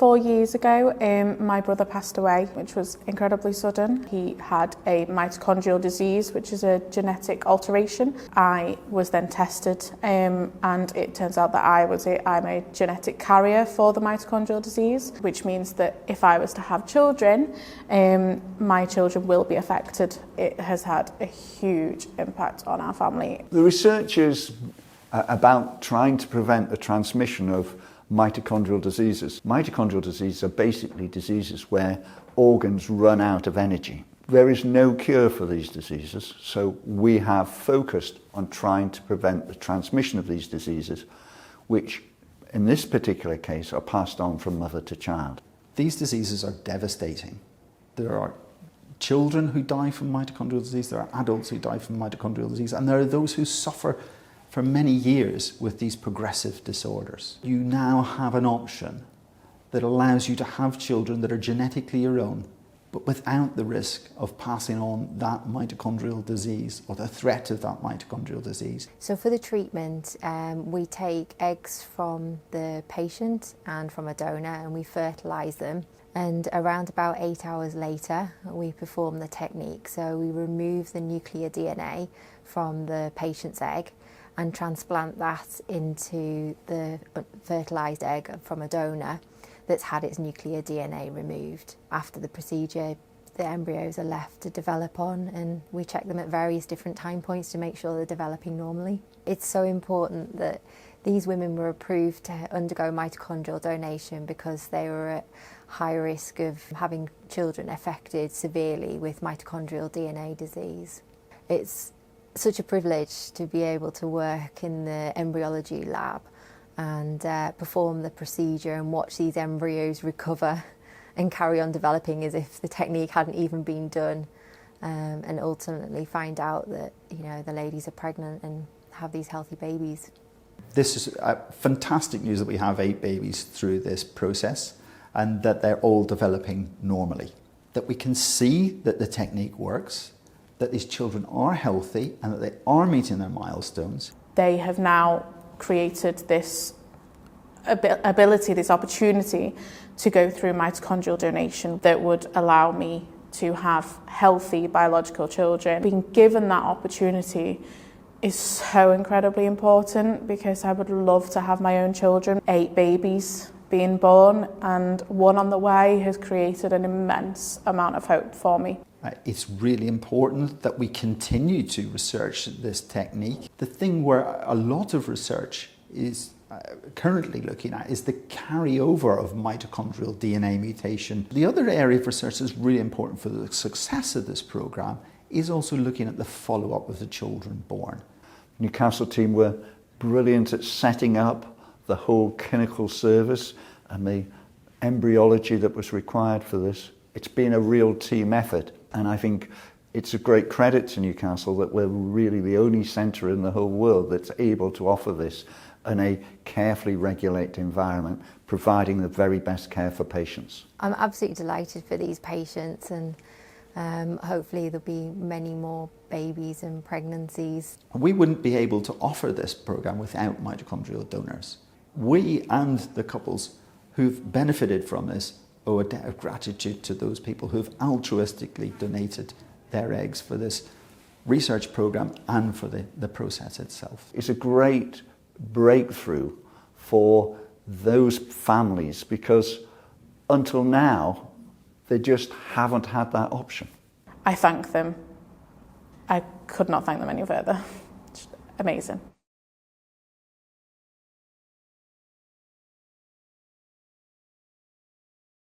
4 years ago, my brother passed away, which was incredibly sudden. He had a mitochondrial disease, which is a genetic alteration. I was then tested, and it turns out that I'm a genetic carrier for the mitochondrial disease, which means that if I was to have children, my children will be affected. It has had a huge impact on our family. The research is about trying to prevent the transmission of mitochondrial diseases. Mitochondrial diseases are basically diseases where organs run out of energy. There is no cure for these diseases, so we have focused on trying to prevent the transmission of these diseases, which in this particular case are passed on from mother to child. These diseases are devastating. There are children who die from mitochondrial disease, there are adults who die from mitochondrial disease, and there are those who suffer for many years with these progressive disorders. You now have an option that allows you to have children that are genetically your own, but without the risk of passing on that mitochondrial disease or the threat of that mitochondrial disease. So for the treatment, we take eggs from the patient and from a donor and we fertilise them. And around about 8 hours later, we perform the technique. So we remove the nuclear DNA from the patient's egg and transplant that into the fertilised egg from a donor that's had its nuclear DNA removed. After the procedure, the embryos are left to develop on, and we check them at various different time points to make sure they're developing normally. It's so important that these women were approved to undergo mitochondrial donation because they were at high risk of having children affected severely with mitochondrial DNA disease. It's such a privilege to be able to work in the embryology lab and perform the procedure and watch these embryos recover and carry on developing as if the technique hadn't even been done, and ultimately find out that, you know, the ladies are pregnant and have these healthy babies. This is fantastic news that we have 8 babies through this process and that they're all developing normally. That we can see that the technique works, that these children are healthy and that they are meeting their milestones. They have now created this ability, this opportunity to go through mitochondrial donation that would allow me to have healthy biological children. Being given that opportunity is so incredibly important because I would love to have my own children. 8 babies being born and 1 on the way has created an immense amount of hope for me. It's really important that we continue to research this technique. The thing where a lot of research is currently looking at is the carryover of mitochondrial DNA mutation. The other area of research that's really important for the success of this program is also looking at the follow-up of the children born. Newcastle team were brilliant at setting up the whole clinical service and the embryology that was required for this. It's been a real team effort, and I think it's a great credit to Newcastle that we're really the only centre in the whole world that's able to offer this in a carefully regulated environment, providing the very best care for patients. I'm absolutely delighted for these patients, and hopefully there'll be many more babies and pregnancies. We wouldn't be able to offer this program without mitochondrial donors. We and the couples who've benefited from this owe a debt of gratitude to those people who've altruistically donated their eggs for this research program and for the process itself. It's a great breakthrough for those families because until now they just haven't had that option. I thank them. I could not thank them any further. Just amazing.